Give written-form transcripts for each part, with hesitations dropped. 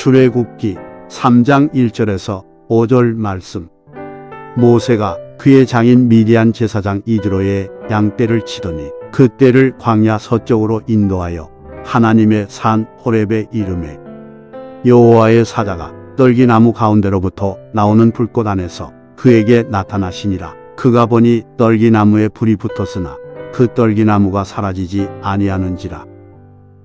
출애굽기 3장 1절에서 5절 말씀. 모세가 그의 장인 미디안 제사장 이드로의 양떼를 치더니 그 떼를 광야 서쪽으로 인도하여 하나님의 산 호렙에 이르매 여호와의 사자가 떨기나무 가운데로부터 나오는 불꽃 안에서 그에게 나타나시니라. 그가 보니 떨기나무에 불이 붙었으나 그 떨기나무가 사라지지 아니하는지라.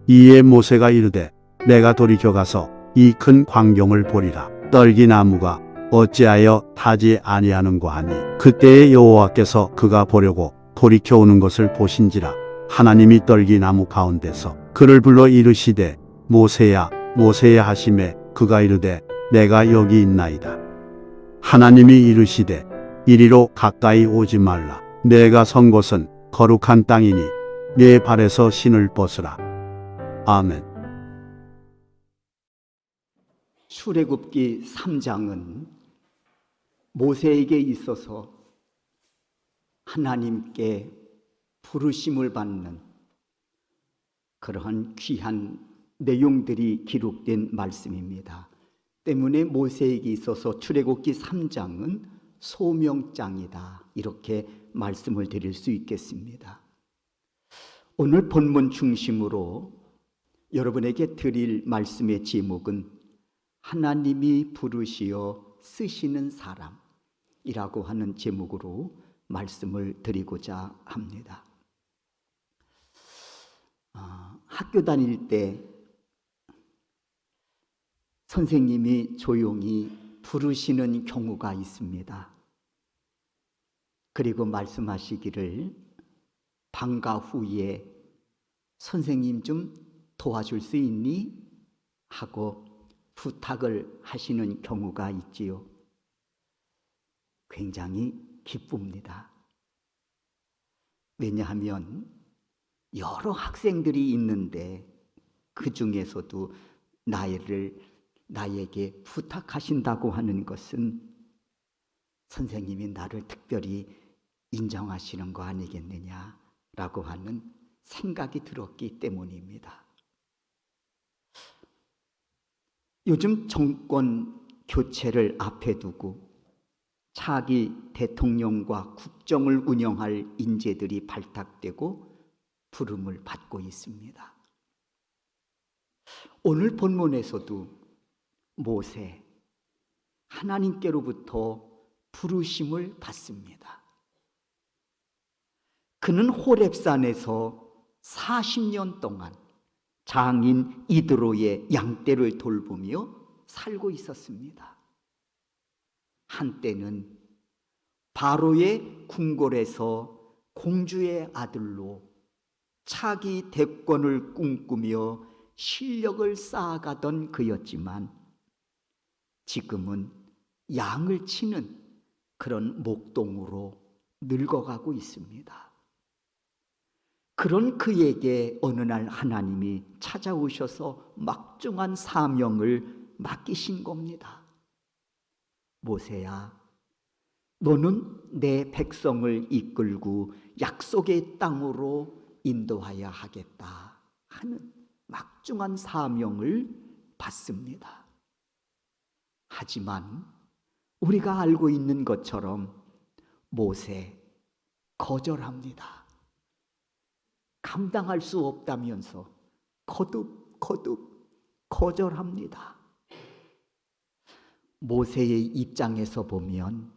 이에 모세가 이르되 내가 돌이켜 가서 이 큰 광경을 보리라. 떨기나무가 어찌하여 타지 아니하는고 하니 그때에 여호와께서 그가 보려고 돌이켜 오는 것을 보신지라. 하나님이 떨기나무 가운데서 그를 불러 이르시되 모세야 모세야 하시매 그가 이르되 내가 여기 있나이다. 하나님이 이르시되 이리로 가까이 오지 말라. 내가 선 곳은 거룩한 땅이니 내 발에서 신을 벗으라. 아멘. 출애굽기 3장은 모세에게 있어서 하나님께 부르심을 받는 그러한 귀한 내용들이 기록된 말씀입니다. 때문에 모세에게 있어서 출애굽기 3장은 소명장이다, 이렇게 말씀을 드릴 수 있겠습니다. 오늘 본문 중심으로 여러분에게 드릴 말씀의 제목은 하나님이 부르시어 쓰시는 사람이라고 하는 제목으로 말씀을 드리고자 합니다. 학교 다닐 때 선생님이 조용히 부르시는 경우가 있습니다. 그리고 말씀하시기를 방과 후에 선생님 좀 도와줄 수 있니? 하고 부탁을 하시는 경우가 있지요. 굉장히 기쁩니다. 왜냐하면 여러 학생들이 있는데 그 중에서도 나에게 부탁하신다고 하는 것은 선생님이 나를 특별히 인정하시는 거 아니겠느냐라고 하는 생각이 들었기 때문입니다. 요즘 정권 교체를 앞에 두고 차기 대통령과 국정을 운영할 인재들이 발탁되고 부름을 받고 있습니다. 오늘 본문에서도 모세, 하나님께로부터 부르심을 받습니다. 그는 호렙산에서 40년 동안 장인 이드로의 양떼를 돌보며 살고 있었습니다. 한때는 바로의 궁궐에서 공주의 아들로 차기 대권을 꿈꾸며 실력을 쌓아가던 그였지만 지금은 양을 치는 그런 목동으로 늙어가고 있습니다. 그런 그에게 어느 날 하나님이 찾아오셔서 막중한 사명을 맡기신 겁니다. 모세야, 너는 내 백성을 이끌고 약속의 땅으로 인도하여야 하겠다 하는 막중한 사명을 받습니다. 하지만 우리가 알고 있는 것처럼 모세 거절합니다. 감당할 수 없다면서 거듭 거절합니다. 모세의 입장에서 보면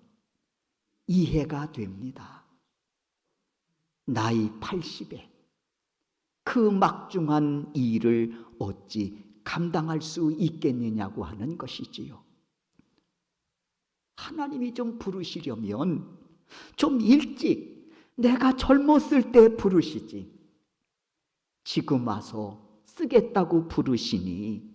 이해가 됩니다. 나이 80에 그 막중한 일을 어찌 감당할 수 있겠느냐고 하는 것이지요. 하나님이 좀 부르시려면 좀 일찍, 내가 젊었을 때 부르시지, 지금 와서 쓰겠다고 부르시니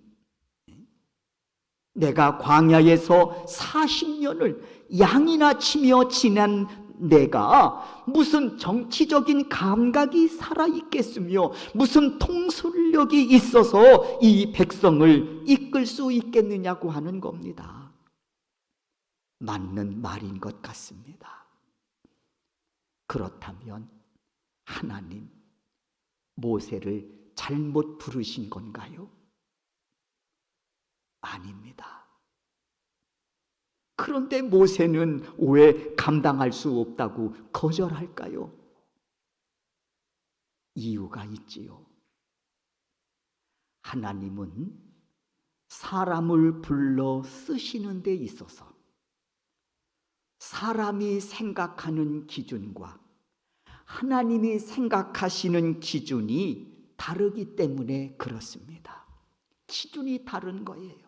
내가 광야에서 40년을 양이나 치며 지낸 내가 무슨 정치적인 감각이 살아있겠으며 무슨 통솔력이 있어서 이 백성을 이끌 수 있겠느냐고 하는 겁니다. 맞는 말인 것 같습니다. 그렇다면 하나님, 모세를 잘못 부르신 건가요? 아닙니다. 그런데 모세는 왜 감당할 수 없다고 거절할까요? 이유가 있지요. 하나님은 사람을 불러 쓰시는 데 있어서 사람이 생각하는 기준과 하나님이 생각하시는 기준이 다르기 때문에 그렇습니다. 기준이 다른 거예요.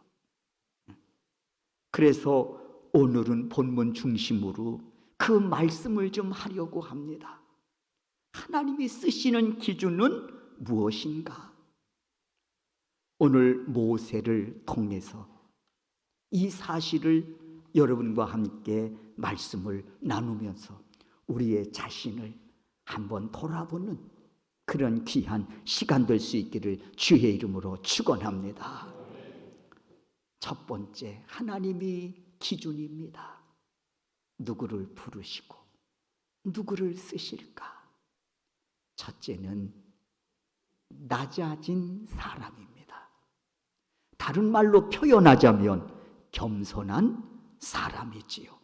그래서 오늘은 본문 중심으로 그 말씀을 좀 하려고 합니다. 하나님이 쓰시는 기준은 무엇인가? 오늘 모세를 통해서 이 사실을 여러분과 함께 말씀을 나누면서 우리의 자신을 한번 돌아보는 그런 귀한 시간 될 수 있기를 주의 이름으로 축원합니다. 첫 번째, 하나님이 기준입니다. 누구를 부르시고 누구를 쓰실까? 첫째는 낮아진 사람입니다. 다른 말로 표현하자면 겸손한 사람이지요.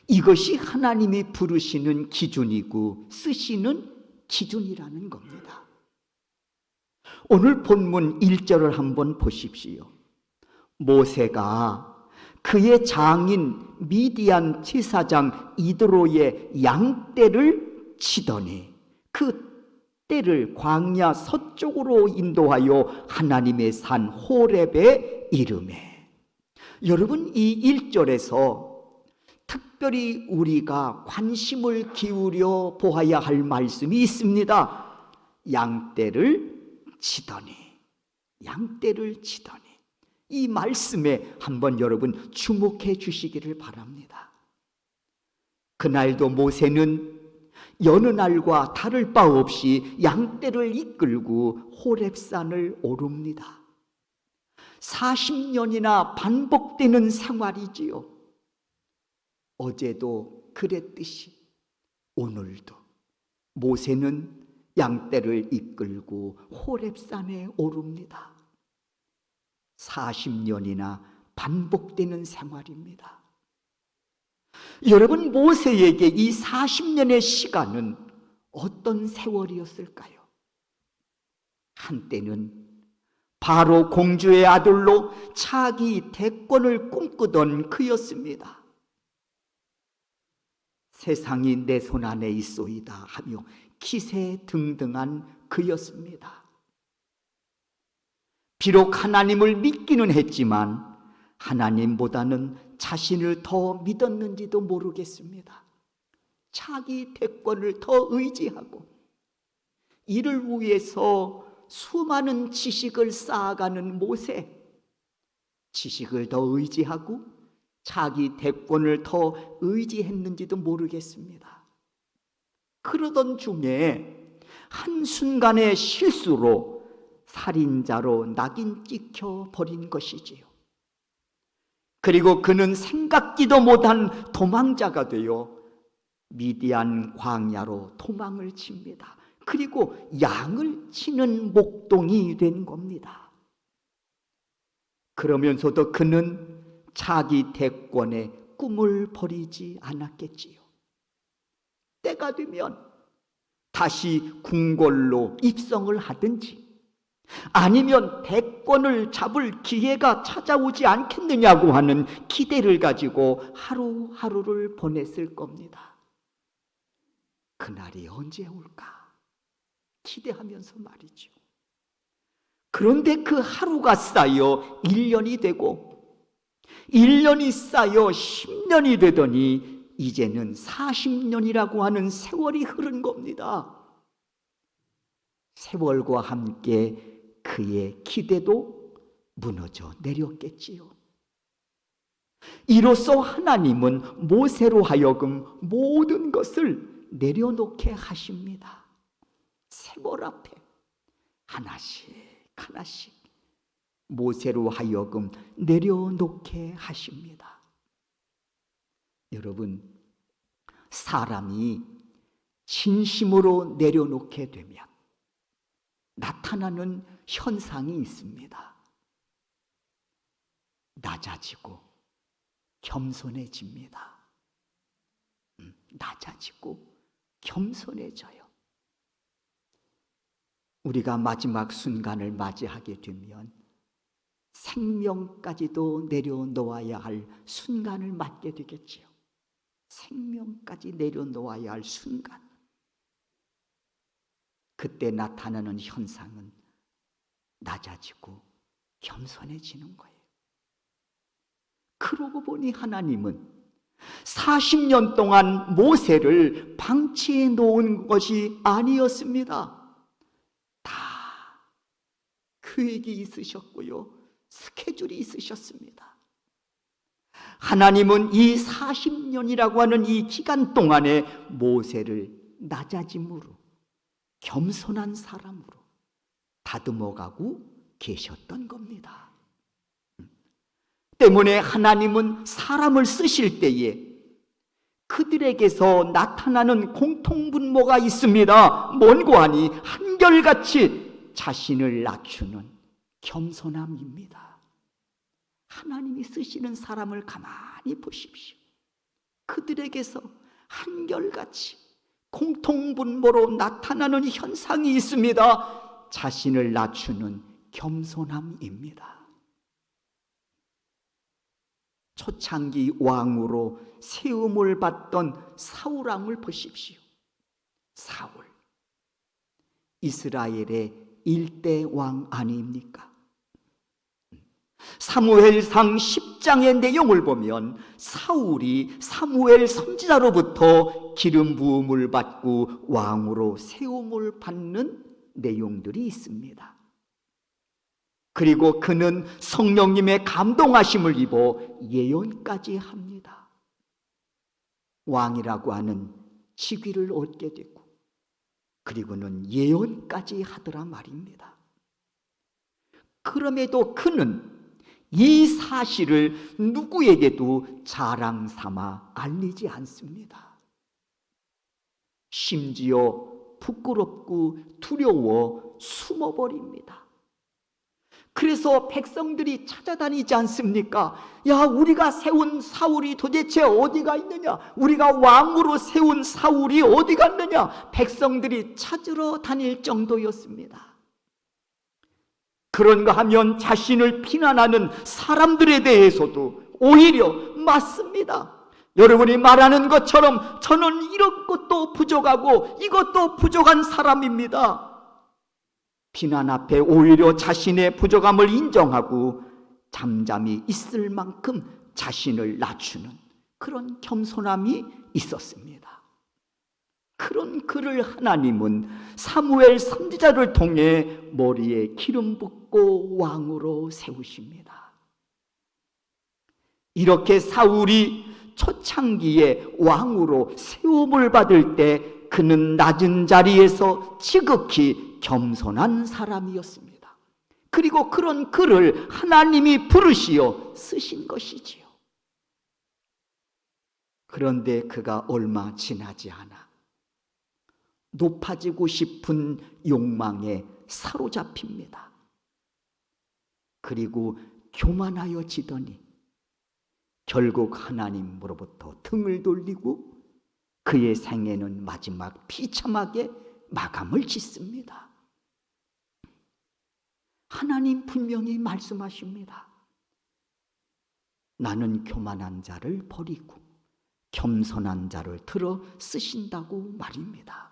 이것이 하나님이 부르시는 기준이고 쓰시는 기준이라는 겁니다. 오늘 본문 1절을 한번 보십시오. 모세가 그의 장인 미디안 제사장 이드로의 양떼를 치더니 그 떼를 광야 서쪽으로 인도하여 하나님의 산 호렙에 이르매. 여러분, 이 1절에서 특별히 우리가 관심을 기울여 보아야 할 말씀이 있습니다. 양떼를 치더니, 양떼를 치더니. 이 말씀에 한번 여러분 주목해 주시기를 바랍니다. 그날도 모세는 여느 날과 다를 바 없이 양떼를 이끌고 호렙산을 오릅니다. 40년이나 반복되는 생활이지요. 어제도 그랬듯이 오늘도 모세는 양떼를 이끌고 호렙산에 오릅니다. 40년이나 반복되는 생활입니다. 여러분, 모세에게 이 40년의 시간은 어떤 세월이었을까요? 한때는 바로 공주의 아들로 차기 대권을 꿈꾸던 그였습니다. 세상이 내 손 안에 있소이다 하며 기세등등한 그였습니다. 비록 하나님을 믿기는 했지만 하나님보다는 자신을 더 믿었는지도 모르겠습니다. 자기 대권을 더 의지하고 이를 위해서 수많은 지식을 쌓아가는 모세, 지식을 더 의지하고 자기 대권을 더 의지했는지도 모르겠습니다. 그러던 중에 한순간의 실수로 살인자로 낙인 찍혀 버린 것이지요. 그리고 그는 생각지도 못한 도망자가 되어 미디안 광야로 도망을 칩니다. 그리고 양을 치는 목동이 된 겁니다. 그러면서도 그는 자기 대권의 꿈을 버리지 않았겠지요. 때가 되면 다시 궁궐로 입성을 하든지 아니면 대권을 잡을 기회가 찾아오지 않겠느냐고 하는 기대를 가지고 하루하루를 보냈을 겁니다. 그날이 언제 올까 기대하면서 말이죠. 그런데 그 하루가 쌓여 1년이 되고 1년이 쌓여 10년이 되더니 이제는 40년이라고 하는 세월이 흐른 겁니다. 세월과 함께 그의 기대도 무너져 내렸겠지요. 이로써 하나님은 모세로 하여금 모든 것을 내려놓게 하십니다. 세월 앞에 하나씩 하나씩 모세로 하여금 내려놓게 하십니다. 여러분, 사람이 진심으로 내려놓게 되면 나타나는 현상이 있습니다. 낮아지고 겸손해집니다. 낮아지고 겸손해져요. 우리가 마지막 순간을 맞이하게 되면 생명까지도 내려놓아야 할 순간을 맞게 되겠지요. 생명까지 내려놓아야 할 순간. 그때 나타나는 현상은 낮아지고 겸손해지는 거예요. 그러고 보니 하나님은 40년 동안 모세를 방치해 놓은 것이 아니었습니다. 다 계획이 있으셨고요, 스케줄이 있으셨습니다. 하나님은 이 40년이라고 하는 이 기간 동안에 모세를 낮아짐으로, 겸손한 사람으로 다듬어가고 계셨던 겁니다. 때문에 하나님은 사람을 쓰실 때에 그들에게서 나타나는 공통분모가 있습니다. 뭔고 하니 한결같이 자신을 낮추는 겸손함입니다. 하나님이 쓰시는 사람을 가만히 보십시오. 그들에게서 한결같이 공통분모로 나타나는 현상이 있습니다. 자신을 낮추는 겸손함입니다. 초창기 왕으로 세움을 받던 사울 왕을 보십시오. 사울, 이스라엘의 일대 왕 아닙니까? 사무엘상 10장의 내용을 보면 사울이 사무엘 선지자로부터 기름 부음을 받고 왕으로 세움을 받는 내용들이 있습니다. 그리고 그는 성령님의 감동하심을 입어 예언까지 합니다. 왕이라고 하는 직위를 얻게 되고, 그리고는 예언까지 하더라 말입니다. 그럼에도 그는 이 사실을 누구에게도 자랑 삼아 알리지 않습니다. 심지어 부끄럽고 두려워 숨어버립니다. 그래서 백성들이 찾아다니지 않습니까? 야, 우리가 세운 사울이 도대체 어디가 있느냐? 우리가 왕으로 세운 사울이 어디 갔느냐? 백성들이 찾으러 다닐 정도였습니다. 그런가 하면 자신을 비난하는 사람들에 대해서도 오히려 맞습니다. 여러분이 말하는 것처럼 저는 이런 것도 부족하고 이것도 부족한 사람입니다. 비난 앞에 오히려 자신의 부족함을 인정하고 잠잠히 있을 만큼 자신을 낮추는 그런 겸손함이 있었습니다. 그런 그를 하나님은 사무엘 선지자를 통해 머리에 기름 붓고 왕으로 세우십니다. 이렇게 사울이 초창기에 왕으로 세움을 받을 때 그는 낮은 자리에서 지극히 겸손한 사람이었습니다. 그리고 그런 그를 하나님이 부르시어 쓰신 것이지요. 그런데 그가 얼마 지나지 않아 높아지고 싶은 욕망에 사로잡힙니다. 그리고 교만하여지더니 결국 하나님으로부터 등을 돌리고 그의 생애는 마지막 비참하게 마감을 짓습니다. 하나님 분명히 말씀하십니다. 나는 교만한 자를 버리고 겸손한 자를 들어 쓰신다고 말입니다.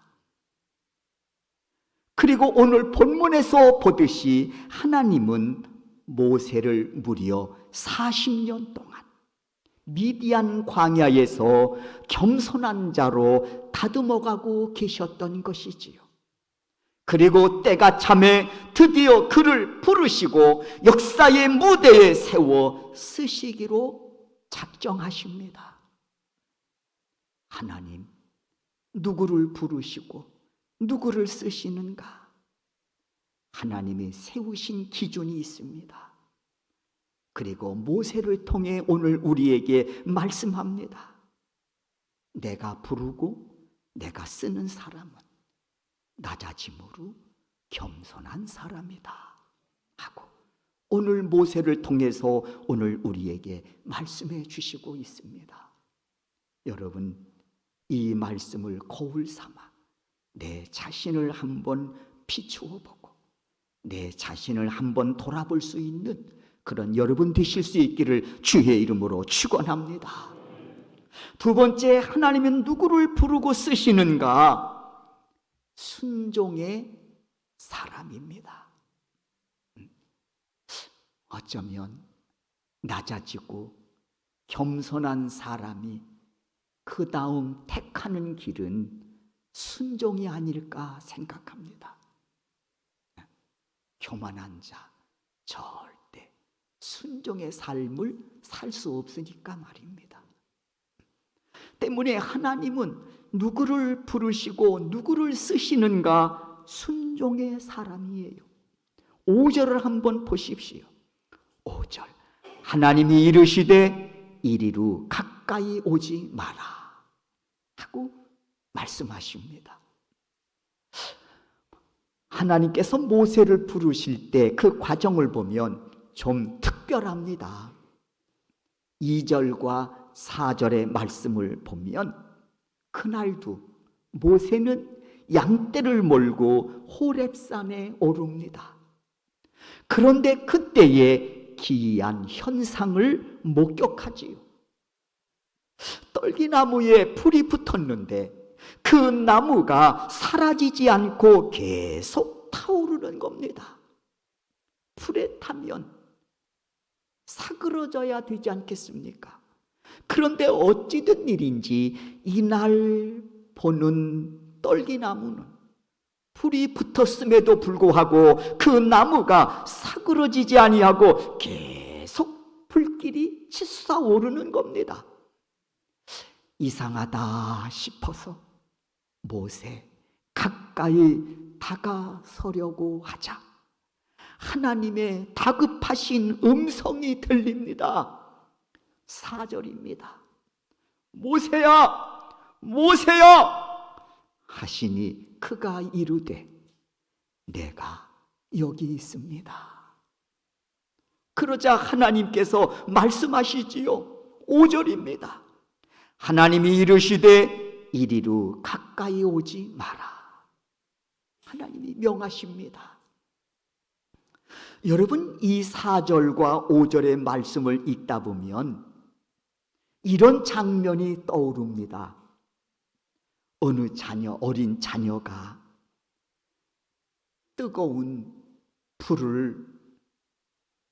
그리고 오늘 본문에서 보듯이 하나님은 모세를 무려 40년 동안 미디안 광야에서 겸손한 자로 다듬어가고 계셨던 것이지요. 그리고 때가 참에 드디어 그를 부르시고 역사의 무대에 세워 쓰시기로 작정하십니다. 하나님, 누구를 부르시고 누구를 쓰시는가? 하나님이 세우신 기준이 있습니다. 그리고 모세를 통해 오늘 우리에게 말씀합니다. 내가 부르고 내가 쓰는 사람은 낮아짐으로 겸손한 사람이다 하고 오늘 모세를 통해서 오늘 우리에게 말씀해 주시고 있습니다. 여러분, 이 말씀을 거울 삼아 내 자신을 한번 비추어 보고 내 자신을 한번 돌아볼 수 있는 그런 여러분 되실 수 있기를 주의 이름으로 축원합니다. 두 번째, 하나님은 누구를 부르고 쓰시는가? 순종의 사람입니다. 어쩌면 낮아지고 겸손한 사람이 그 다음 택하는 길은 순종이 아닐까 생각합니다. 교만한 자 절대 순종의 삶을 살 수 없으니까 말입니다. 때문에 하나님은 누구를 부르시고 누구를 쓰시는가? 순종의 사람이에요. 5절을 한번 보십시오. 5절, 하나님이 이르시되 이리로 가까이 오지 마라 하고 말씀하십니다. 하나님께서 모세를 부르실 때 그 과정을 보면 좀 특별합니다. 2절과 4절의 말씀을 보면 그날도 모세는 양떼를 몰고 호렙산에 오릅니다. 그런데 그때에 기이한 현상을 목격하지요. 떨기나무에 불이 붙었는데 그 나무가 사라지지 않고 계속 타오르는 겁니다. 불에 타면 사그러져야 되지 않겠습니까? 그런데 어찌된 일인지 이날 보는 떨기나무는 불이 붙었음에도 불구하고 그 나무가 사그러지지 아니하고 계속 불길이 치솟아오르는 겁니다. 이상하다 싶어서 모세, 가까이 다가서려고 하자 하나님의 다급하신 음성이 들립니다. 4절입니다. 모세야, 모세야 하시니 그가 이르되 내가 여기 있습니다. 그러자 하나님께서 말씀하시지요. 5절입니다. 하나님이 이르시되 이리로 가까이 오지 마라. 하나님이 명하십니다. 여러분, 이 4절과 5절의 말씀을 읽다 보면 이런 장면이 떠오릅니다. 어느 자녀, 어린 자녀가 뜨거운 불을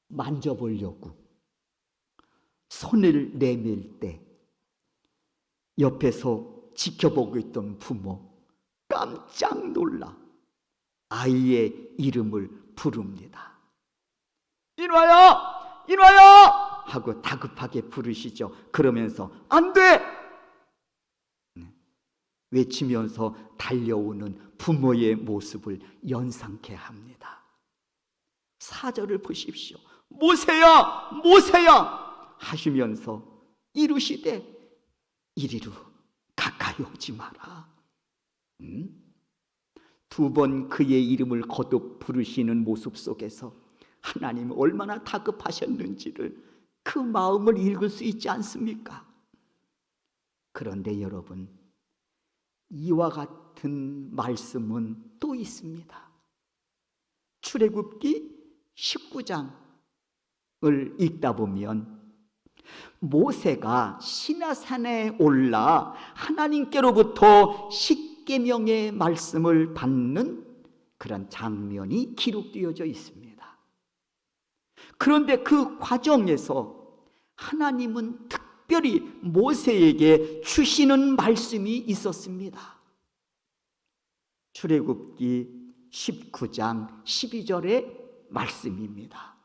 만져보려고 손을 내밀 때 옆에서 지켜보고 있던 부모 깜짝 놀라 아이의 이름을 부릅니다. 인화야! 인화야! 하고 다급하게 부르시죠. 그러면서 안 돼! 외치면서 달려오는 부모의 모습을 연상케 합니다. 4절을 보십시오. 모세야! 모세야! 하시면서 이르시되 이리로 가까이 오지 마라. 두 번 그의 이름을 거듭 부르시는 모습 속에서 하나님은 얼마나 다급하셨는지를 그 마음을 읽을 수 있지 않습니까? 그런데 여러분, 이와 같은 말씀은 또 있습니다. 출애굽기 19장을 읽다 보면 모세가 시내산에 올라 하나님께로부터 십계명의 말씀을 받는 그런 장면이 기록되어져 있습니다. 그런데 그 과정에서 하나님은 특별히 모세에게 주시는 말씀이 있었습니다. 출애굽기 19장 12절의 말씀입니다.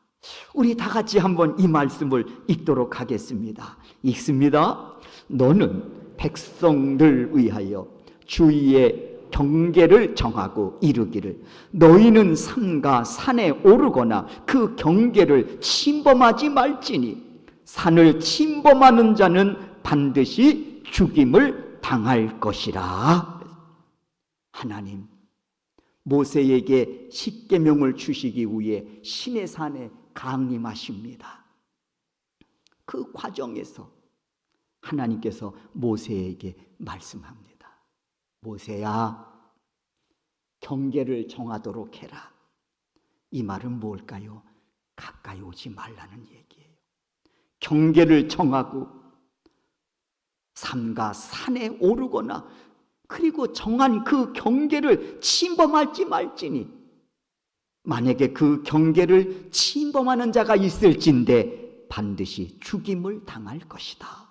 우리 다 같이 한번 이 말씀을 읽도록 하겠습니다. 읽습니다. 너는 백성들 위하여 주의 경계를 정하고 이르기를 너희는 산과 산에 오르거나 그 경계를 침범하지 말지니 산을 침범하는 자는 반드시 죽임을 당할 것이라. 하나님 모세에게 십계명을 주시기 위해 시내산에 강림하십니다. 그 과정에서 하나님께서 모세에게 말씀합니다. 모세야, 경계를 정하도록 해라. 이 말은 뭘까요? 가까이 오지 말라는 얘기예요. 경계를 정하고 삼가 산에 오르거나 그리고 정한 그 경계를 침범할지 말지니, 만약에 그 경계를 침범하는 자가 있을진데 반드시 죽임을 당할 것이다.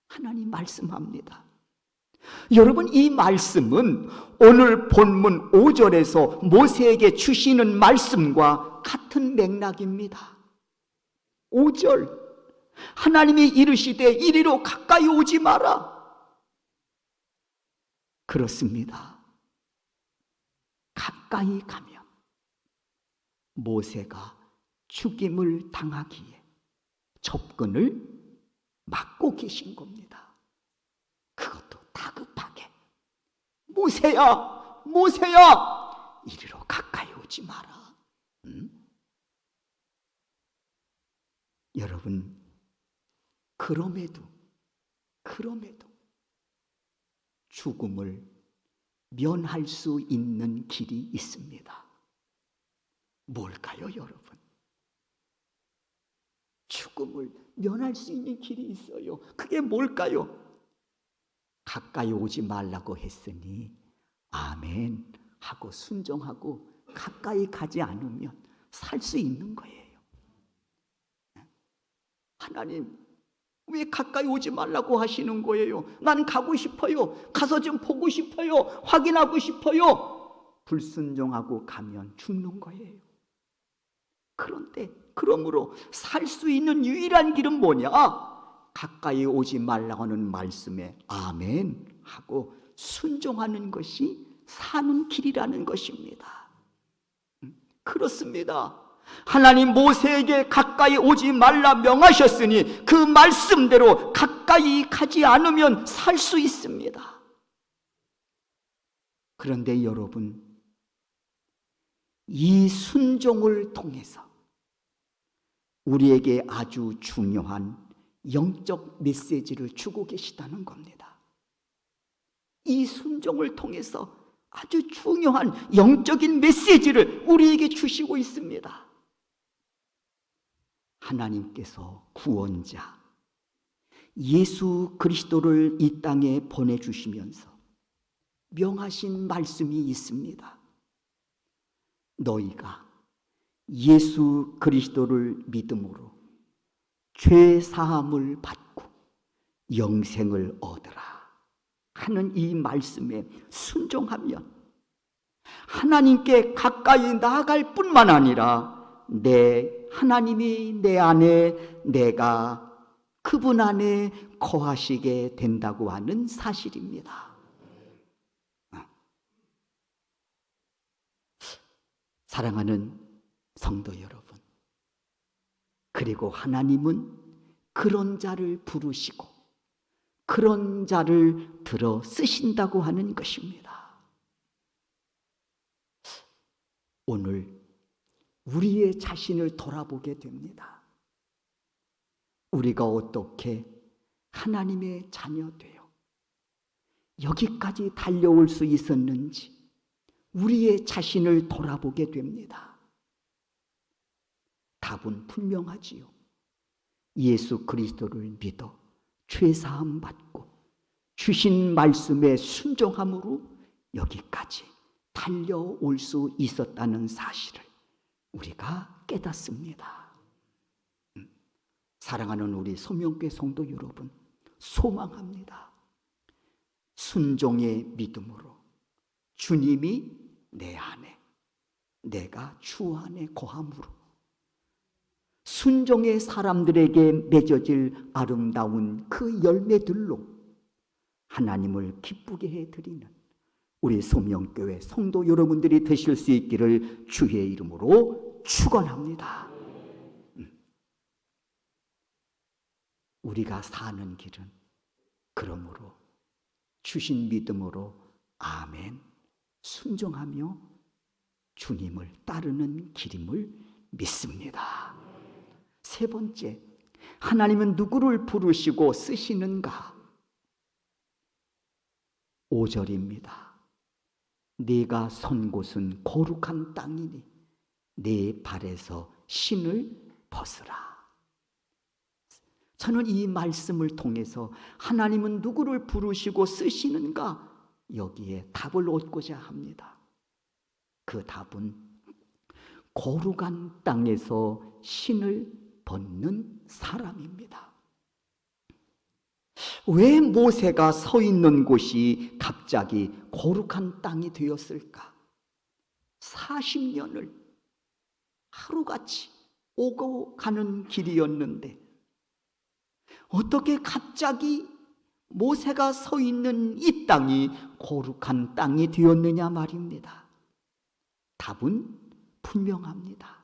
하나님 말씀합니다. 여러분, 이 말씀은 오늘 본문 5절에서 모세에게 주시는 말씀과 같은 맥락입니다. 5절, 하나님이 이르시되 이리로 가까이 오지 마라. 그렇습니다. 가까이 가면 모세가 죽임을 당하기에 접근을 막고 계신 겁니다. 그것도 다급하게, 모세야, 모세야, 이리로 가까이 오지 마라. 여러분, 그럼에도 죽음을 면할 수 있는 길이 있습니다. 뭘까요, 여러분? 죽음을 면할 수 있는 길이 있어요. 그게 뭘까요? 가까이 오지 말라고 했으니 아멘 하고 순종하고 가까이 가지 않으면 살 수 있는 거예요. 하나님, 왜 가까이 오지 말라고 하시는 거예요? 난 가고 싶어요. 가서 좀 보고 싶어요. 확인하고 싶어요. 불순종하고 가면 죽는 거예요. 그런데 그러므로 살 수 있는 유일한 길은 뭐냐? 가까이 오지 말라고 하는 말씀에 아멘 하고 순종하는 것이 사는 길이라는 것입니다. 그렇습니다. 하나님 모세에게 가까이 오지 말라 명하셨으니 그 말씀대로 가까이 가지 않으면 살 수 있습니다. 그런데 여러분, 이 순종을 통해서 우리에게 아주 중요한 영적 메시지를 주고 계시다는 겁니다. 이 순종을 통해서 아주 중요한 영적인 메시지를 우리에게 주시고 있습니다. 하나님께서 구원자 예수 그리스도를 이 땅에 보내주시면서 명하신 말씀이 있습니다. 너희가 예수 그리스도를 믿음으로 죄 사함을 받고 영생을 얻으라 하는 이 말씀에 순종하면 하나님께 가까이 나아갈 뿐만 아니라 하나님이 내 안에, 내가 그분 안에 거하시게 된다고 하는 사실입니다. 사랑하는 성도 여러분, 그리고 하나님은 그런 자를 부르시고 그런 자를 들어 쓰신다고 하는 것입니다. 오늘 우리의 자신을 돌아보게 됩니다. 우리가 어떻게 하나님의 자녀 되어 여기까지 달려올 수 있었는지 우리의 자신을 돌아보게 됩니다. 답은 분명하지요. 예수 그리스도를 믿어 죄사함 받고 주신 말씀에 순종함으로 여기까지 달려올 수 있었다는 사실을 우리가 깨닫습니다. 사랑하는 우리 소명교회 성도 여러분, 소망합니다. 순종의 믿음으로 주님이 내 안에, 내가 주 안에 거함으로 순종의 사람들에게 맺어질 아름다운 그 열매들로 하나님을 기쁘게 해드리는 우리 소명교회 성도 여러분들이 되실 수 있기를 주의 이름으로 축원합니다. 우리가 사는 길은 그러므로 주신 믿음으로 아멘 순종하며 주님을 따르는 길임을 믿습니다. 세 번째, 하나님은 누구를 부르시고 쓰시는가? 5절입니다. 네가 선 곳은 거룩한 땅이니 네 발에서 신을 벗으라. 저는 이 말씀을 통해서 하나님은 누구를 부르시고 쓰시는가? 여기에 답을 얻고자 합니다. 그 답은 거룩한 땅에서 신을 벗는 사람입니다. 왜 모세가 서 있는 곳이 갑자기 거룩한 땅이 되었을까? 40년을 하루같이 오고 가는 길이었는데 어떻게 갑자기 모세가 서 있는 이 땅이 거룩한 땅이 되었느냐 말입니다. 답은 분명합니다.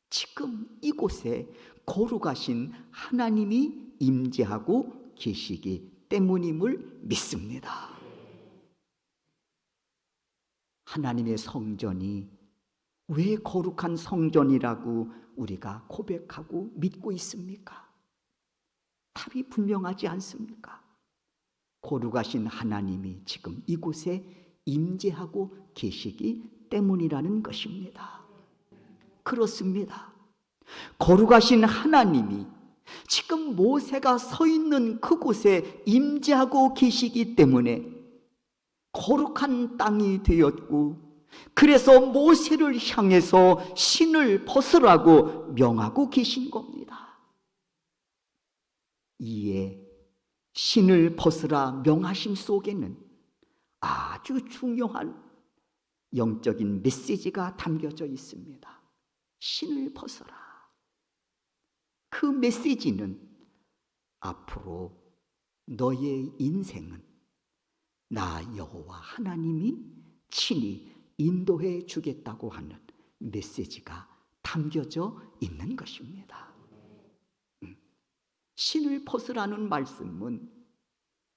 지금 이곳에 거룩하신 하나님이 임재하고 계시기 때문임을 믿습니다. 하나님의 성전이 왜 거룩한 성전이라고 우리가 고백하고 믿고 있습니까? 답이 분명하지 않습니까? 거룩하신 하나님이 지금 이곳에 임재하고 계시기 때문이라는 것입니다. 그렇습니다. 거룩하신 하나님이 지금 모세가 서 있는 그곳에 임재하고 계시기 때문에 거룩한 땅이 되었고, 그래서 모세를 향해서 신을 벗으라고 명하고 계신 겁니다. 이에 신을 벗으라 명하심 속에는 아주 중요한 영적인 메시지가 담겨져 있습니다. 신을 벗어라. 그 메시지는 앞으로 너의 인생은 나 여호와 하나님이 친히 인도해 주겠다고 하는 메시지가 담겨져 있는 것입니다. 신을 벗으라는 말씀은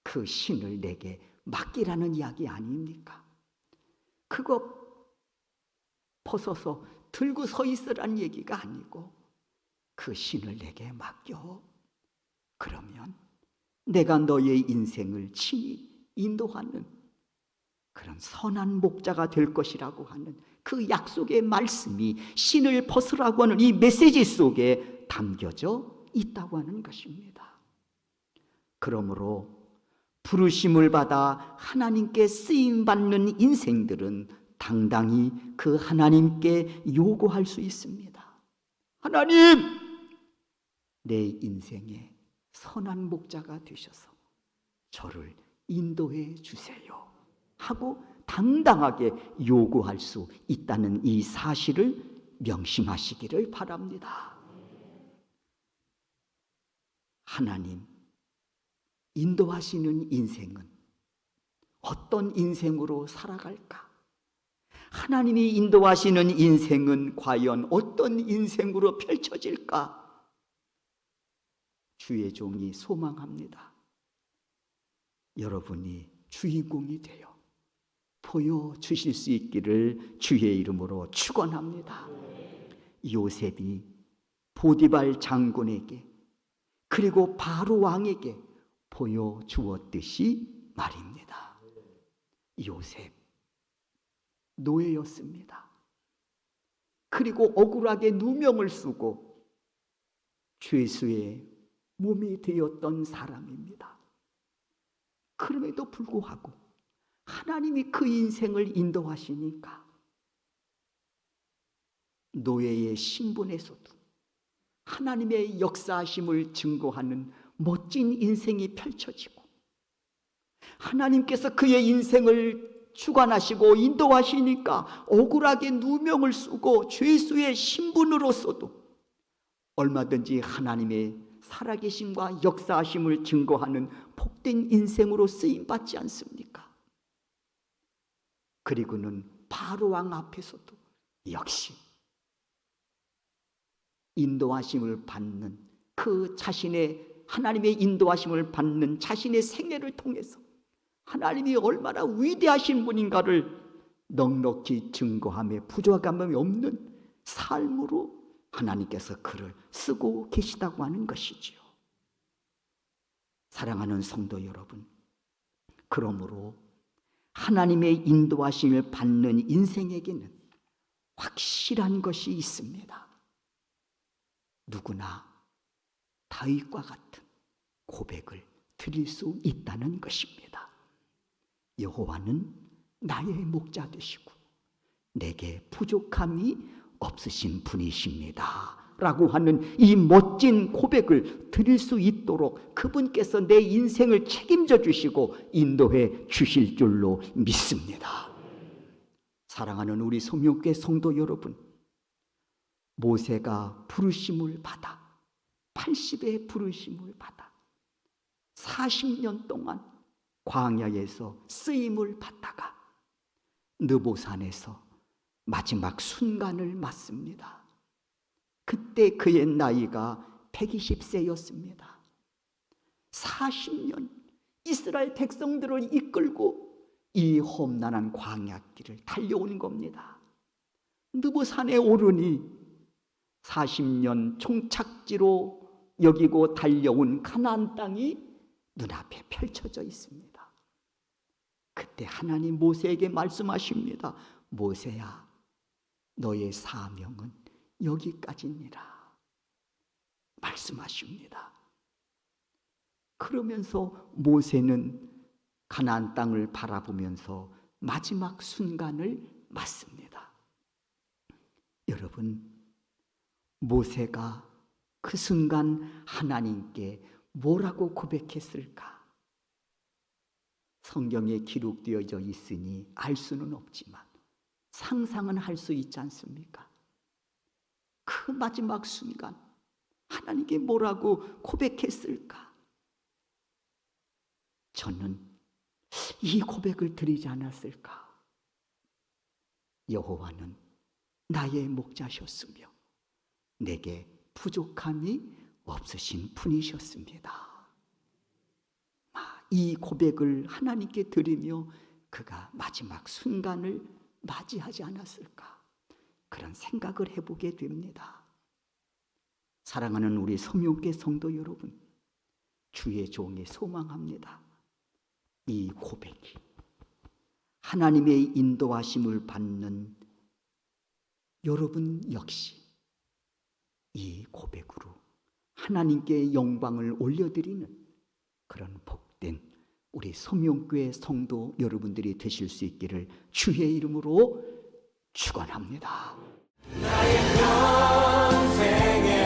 그 신을 내게 맡기라는 이야기 아닙니까? 그거 벗어서 들고 서 있으라는 얘기가 아니고 그 신을 내게 맡겨. 그러면 내가 너의 인생을 친히 인도하는 그런 선한 목자가 될 것이라고 하는 그 약속의 말씀이 신을 벗으라고 하는 이 메시지 속에 담겨져 있다고 하는 것입니다. 그러므로 부르심을 받아 하나님께 쓰임받는 인생들은 당당히 그 하나님께 요구할 수 있습니다. 하나님, 내 인생에 선한 목자가 되셔서 저를 인도해 주세요 하고 당당하게 요구할 수 있다는 이 사실을 명심하시기를 바랍니다. 하나님 인도하시는 인생은 어떤 인생으로 살아갈까? 하나님이 인도하시는 인생은 과연 어떤 인생으로 펼쳐질까? 주의 종이 소망합니다. 여러분이 주인공이 되어 보여주실 수 있기를 주의 이름으로 축원합니다. 요셉이 보디발 장군에게 그리고 바로 왕에게 보여주었듯이 말입니다. 요셉 노예였습니다. 그리고 억울하게 누명을 쓰고 죄수의 몸이 되었던 사람입니다. 그럼에도 불구하고 하나님이 그 인생을 인도하시니까 노예의 신분에서도 하나님의 역사하심을 증거하는 멋진 인생이 펼쳐지고 하나님께서 그의 인생을 주관하시고 인도하시니까 억울하게 누명을 쓰고 죄수의 신분으로서도 얼마든지 하나님의 살아계심과 역사하심을 증거하는 복된 인생으로 쓰임받지 않습니까? 그리고는 바로 왕 앞에서도 역시 인도하심을 받는 그 자신의 하나님의 인도하심을 받는 자신의 생애를 통해서 하나님이 얼마나 위대하신 분인가를 넉넉히 증거함에 부족함이 없는 삶으로 하나님께서 그를 쓰고 계시다고 하는 것이지요. 사랑하는 성도 여러분, 그러므로 하나님의 인도하심을 받는 인생에게는 확실한 것이 있습니다. 누구나 다윗과 같은 고백을 드릴 수 있다는 것입니다. 여호와는 나의 목자 되시고 내게 부족함이 없으신 분이십니다 라고 하는 이 멋진 고백을 드릴 수 있도록 그분께서 내 인생을 책임져 주시고 인도해 주실 줄로 믿습니다. 사랑하는 우리 소명교회 성도 여러분, 모세가 부르심을 받아 80의 부르심을 받아 40년 동안 광야에서 쓰임을 받다가 느보산에서 마지막 순간을 맞습니다. 그때 그의 나이가 120세였습니다. 40년 이스라엘 백성들을 이끌고 이 험난한 광야길을 달려온 겁니다. 느보산에 오르니 40년 종착지로 여기고 달려온 가나안 땅이 눈앞에 펼쳐져 있습니다. 그때 하나님 모세에게 말씀하십니다. 모세야, 너의 사명은 여기까지니라 말씀하십니다. 그러면서 모세는 가나안 땅을 바라보면서 마지막 순간을 맞습니다. 여러분, 모세가 그 순간 하나님께 뭐라고 고백했을까? 성경에 기록되어져 있으니 알 수는 없지만 상상은 할 수 있지 않습니까? 그 마지막 순간 하나님께 뭐라고 고백했을까? 저는 이 고백을 드리지 않았을까? 여호와는 나의 목자셨으며 내게 부족함이 없으신 분이셨습니다. 이 고백을 하나님께 드리며 그가 마지막 순간을 맞이하지 않았을까? 그런 생각을 해보게 됩니다. 사랑하는 우리 소명교회 성도 여러분, 주의 종이 소망합니다. 이 고백이 하나님의 인도하심을 받는 여러분 역시 이 고백으로 하나님께 영광을 올려드리는 그런 복된 우리 소명교회 성도 여러분들이 되실 수 있기를 주의 이름으로 축원합니다. 나의 평생에